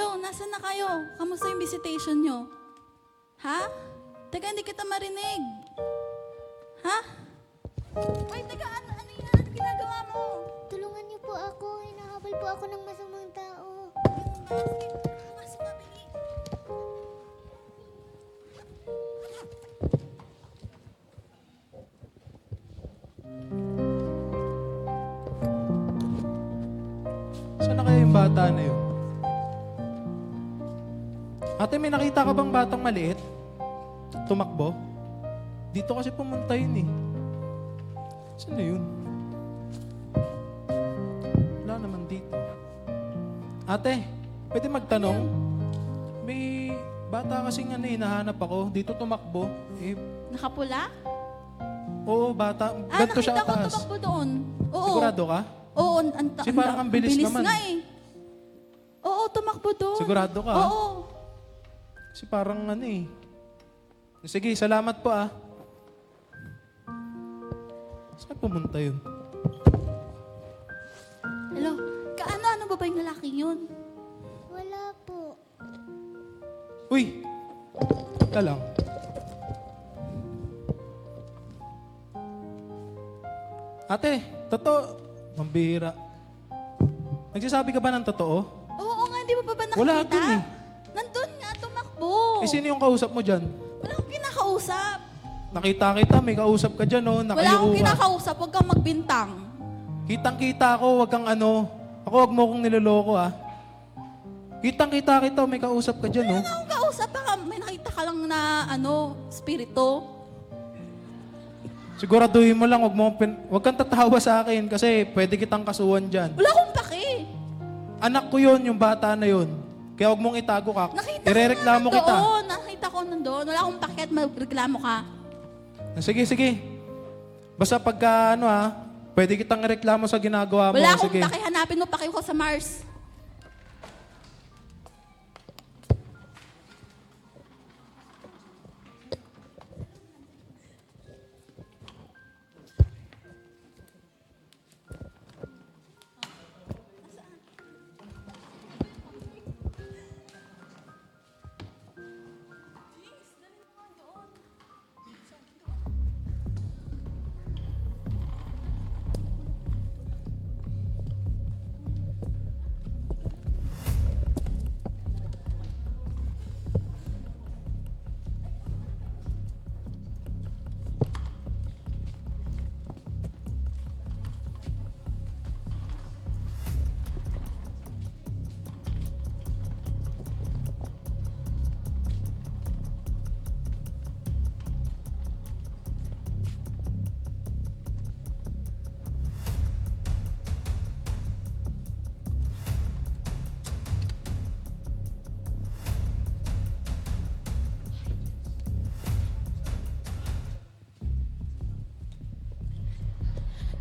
Hello, nasaan na kayo? Kamusta yung visitation nyo? Ha? Teka, hindi kita marinig. Ha? Ay, teka, ano yan? Ano ginagawa mo? Tulungan niyo po ako. Hinahabol po ako ng masamang tao. Masok ka, Bini. Saan na kaya yung bata na yun? Ate, may nakita ka bang batang maliit? Tumakbo? Dito kasi pumunta yun eh. Saan na yun? Wala naman dito. Ate, pwede magtanong? May bata kasing hinahanap ako. Dito tumakbo. Eh, Nakapula? oo, bata. Ganto siya nakita ko ataas. tumakbo doon. Oo. Sigurado ka? Oo, Kasi parang ang bilis naman. nga eh. Oo, tumakbo doon. Sigurado ka? Oo. Kasi parang eh. Sige, salamat po ah. Saan pumunta yun? Hello, ano ba yung lalaking yun? Wala po. Uy! Teka lang. Ate, totoo. Mambihira. Nagsasabi ka ba ng totoo? Oo nga, di mo pa ba nakita? Wala dun eh. Nandun nga, tumakbo. Eh, sino yung kausap mo dyan? Wala akong kinakausap. Nakita kita, may kausap ka dyan, oh. Wala akong Nakayuko ka. kinakausap, huwag kang magbintang. Kitang-kita ako, wag kang ano. Ako, wag mo kong niloloko, ah. Kitang-kita kita, may kausap ka dyan, oh. Wala akong kausap, baka may nakita ka lang na, spirito. Siguraduhin mo lang, wag kang tatawa sa akin kasi pwede kitang kasuhan dyan. Wala akong pake. Anak ko yon, yung bata na yon. Kaya wag mong itago ka. Irereklamo kita. Oo, nakita ko nandun. Wala akong pake at magreklamo ka. Sige, sige. Basta pagka pwede kitang ireklamo sa ginagawa mo. Wala akong Sige. pake, hanapin mo pake ko sa Mars.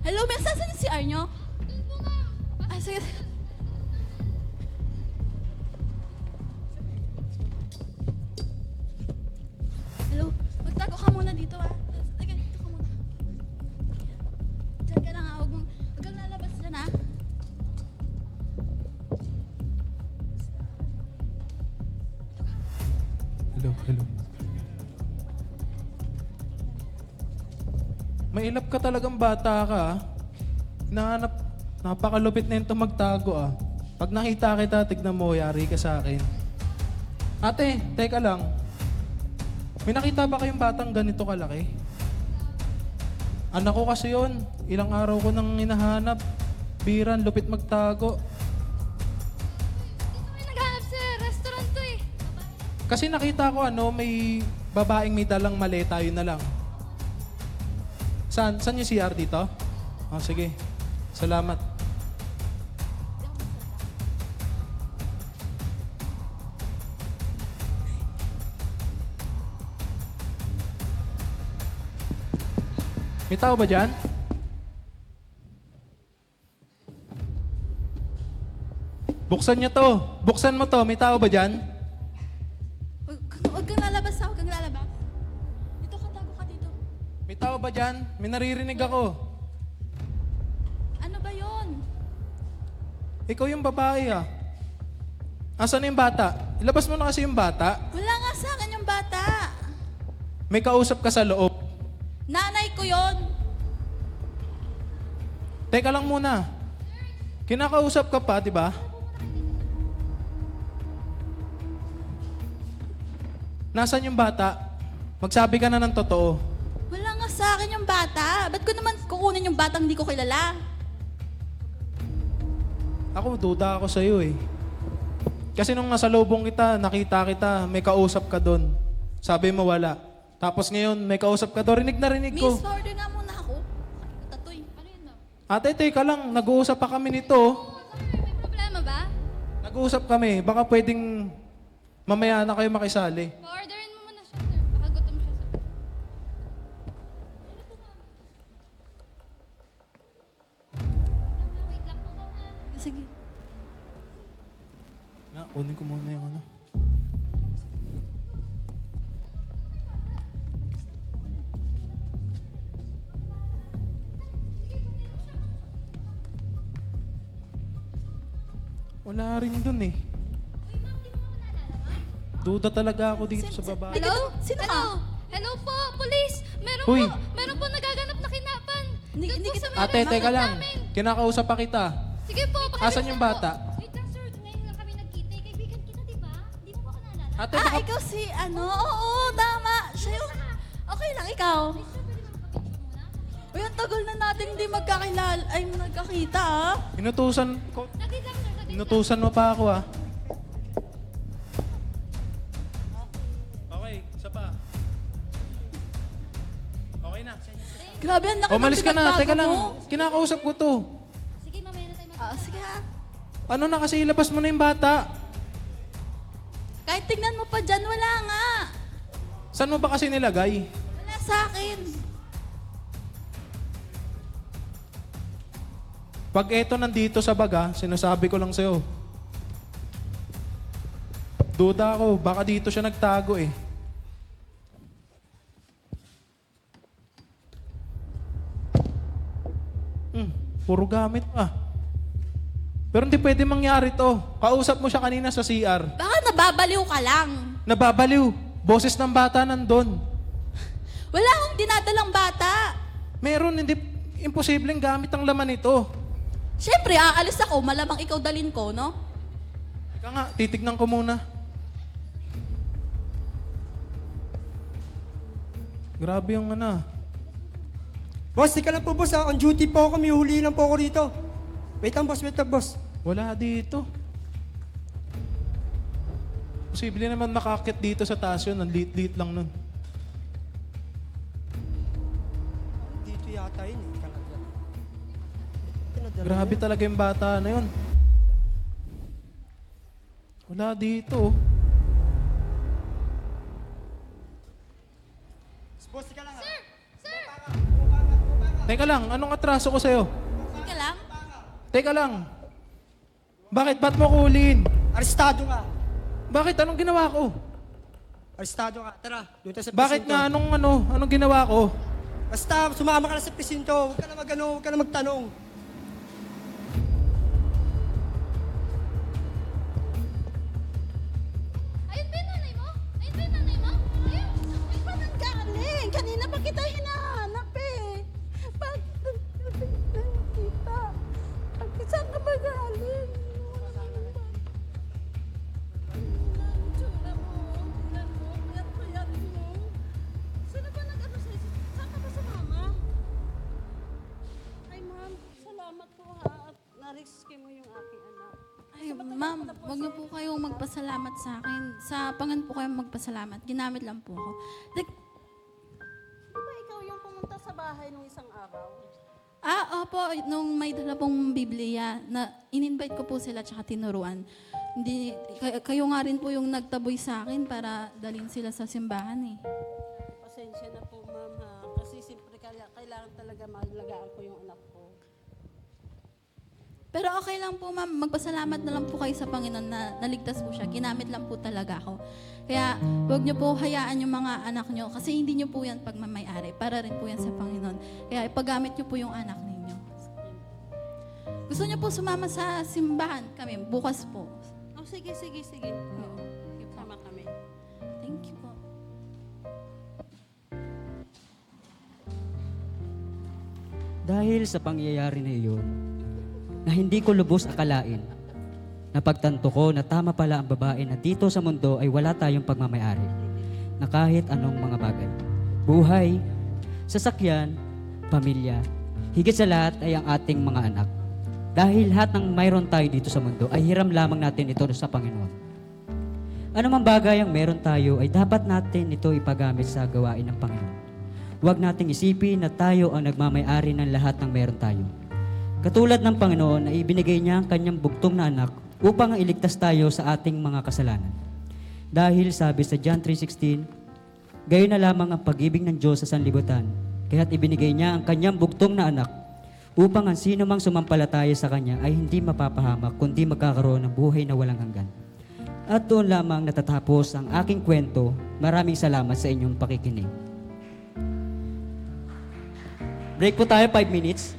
Hello, may saan yung CR nyo? Ay, sige. Hello, magtago ka muna dito ah. Sige, dito ka muna. Diyan ka lang ah, huwag kang lalabas dyan ah. Hello, hello. Mailap ka talagang bata ka, ah. Hinahanap, napakalupit na yun magtago, ah. Pag nakita kita, tignan mo, yari ka sa akin. Ate, teka lang. May nakita ba kayong batang ganito kalaki? Anak ko kasi yun. Ilang araw ko nang hinahanap. Biran, lupit magtago. Dito may naghanap sa restaurant to eh. Kasi nakita ko may babaeng may dalang maleta, yun na lang. Saan yung CR dito? Oh, sige. Salamat. May tao ba dyan? Buksan niyo to. Buksan mo to. May tao ba dyan? Huwag kang lalabas ah, huwag kang lalabas. Dito ka, tago ka dito. May tao ba dyan? May naririnig ako. Ano ba yon? Ikaw yung babae, ah. Asan na yung bata? Ilabas mo na kasi yung bata. Wala nga sa akin yung bata. May kausap ka sa loob. Nanay ko yon. Teka lang muna. Kinakausap ka pa, di ba? Nasaan yung bata? Magsabi ka na ng totoo. Wala nga sa akin yung bata. Ba't ko naman kukunin yung batang hindi ko kilala? Ako, duda ako sa'yo eh. Kasi nung nasa lubong kita, nakita kita, may kausap ka doon. Sabi mo wala. Tapos ngayon, may kausap ka doon. Rinig na rinig ko. Miss, order nga muna ako. Tatoy. Ano yun, ma'am? Ate, teka lang. Nag-uusap pa kami nito. May problema ba? Nag-uusap kami. Baka pwedeng mamaya na kayo makisali. Pa-orderin mo muna siya, sir. Baka gutom siya, sir. Wait lang po. Sige. Kunin ko muna yung ano. Wala rin dun eh. Duda talaga ako dito sa babae. Hello? Sino ka? Hello? Hello po, police! Huy. Meron po nagaganap na kidnapan. Hindi Doon po kita- sa Ate, teka lang. namin. Kinakausap pa kita. Sige po, Asan yung bata? Wait lang, sir. Ngayon lang kami nagkita. Kaibigan kita, di ba? Di mo ba ako naalala? Ate, Ah, baka... ikaw si ano? Oo, tama. Siya yung... Okay lang, ikaw. Uy, ang tagal na natin hindi magkakilala. Ay, nagkakita ah. Inutusan ko. Saglit lang, sir. Saglit. Inutusan mo pa ako ah. Okay, isa pa. Okay na. Grabe, ang laki ng Umalis ka na. pinagbago Teka lang. mo. Kinakausap ko to. Sige, mamaya na tayo Sige ah. Ano na kasi ilabas mo na yung bata? Kahit tignan mo pa dyan, wala nga. Saan mo ba kasi nilagay? Wala sa akin. Pag eto nandito sa baga, sinasabi ko lang sa'yo. Duda ako, baka dito siya nagtago eh. Puro gamit pa. Pero hindi pwede mangyari to. Kausap mo siya kanina sa CR. Baka nababaliw ka lang. Nababaliw. Boses ng bata nandun. Wala akong dinadalang bata. Meron, hindi imposibleng gamit ang laman nito. Siyempre, aalis ako. Malamang ikaw dalin ko, no? Teka nga, titignan ko muna. Grabe yung ano. Boss, tika lang po boss ha. On duty po ako, may huli lang po ako rito. Wait lang boss, wait lang boss. Wala dito. Posible naman makakit dito sa taas yun. Ang liit-liit lang nun. Dito yata yun eh. Pinadala Grabe niya. talaga yung bata na yun. Wala dito. Boss, tika lang ha. Teka lang, anong atraso ko sa'yo? Sige lang. Teka lang. Bakit? Ba't mo kulin? Arestado nga. Bakit? Anong ginawa ko? Arestado nga. Tara, doon tayo sa Bakit presinto. nga? Anong ginawa ko? Basta, sumama ka na sa presinto. Huwag ka na huwag ka na magtanong. Ayun ba yung nanay mo? Ayun ba yung nanay mo? Ayun. Ay, pa nanggaling? Kanina pa kita hinahanap eh. Bakit kita? Saan ka ba galing? Sino ba nag-ano sa'yo? Saan ka ba sumama? Ay, ma'am, salamat po ha at na-rescue mo yung aking anak. Ay, ma'am, wag niyo po kayong magpasalamat sa akin. Sa Panginoon po kayong magpasalamat. Ginamit lang po ako. Like, Di ba ikaw yung pumunta sa bahay nung isang araw? opo, nung may dala pong Biblia, na in-invite ko po sila tsaka tinuruan. Hindi, kayo nga rin po yung nagtaboy sa akin para dalhin sila sa simbahan eh. Pasensya na po, ma'am ha. Kasi siyempre kailangan talaga malagaan ko yung anak ko. Pero okay lang po, ma'am. Magpasalamat na lang po kayo sa Panginoon na naligtas po siya. Ginamit lang po talaga ako. Kaya, huwag niyo po hayaan yung mga anak niyo kasi hindi niyo po yan pagmamayari. Para rin po yan sa Panginoon. Kaya, ipagamit niyo po yung anak ninyo. Gusto niyo po sumama sa simbahan kami bukas po. Oh, sige. Oo. Sama kami. Thank you po. Dahil sa pangyayari na iyon, na hindi ko lubos akalain, napagtanto ko na tama pala ang babae na dito sa mundo ay wala tayong pagmamayari na kahit anong mga bagay. Buhay, sasakyan, pamilya, higit sa lahat ay ang ating mga anak. Dahil lahat ng mayroon tayo dito sa mundo ay hiram lamang natin ito sa Panginoon. Ano mang bagay ang meron tayo ay dapat natin ito ipagamit sa gawain ng Panginoon. Huwag nating isipin na tayo ang nagmamayari ng lahat ng meron tayo. Katulad ng Panginoon na ibinigay niya ang kanyang bugtong na anak upang iligtas tayo sa ating mga kasalanan. Dahil sabi sa John 3:16, gayon na lamang ang pag-ibig ng Diyos sa sanlibutan, kaya't ibinigay niya ang kanyang bugtong na anak upang ang sino mang sumampalataya sa kanya ay hindi mapapahamak kundi magkakaroon ng buhay na walang hanggan. At doon lamang natatapos ang aking kwento. Maraming salamat sa inyong pakikinig. Break po tayo 5 minutes.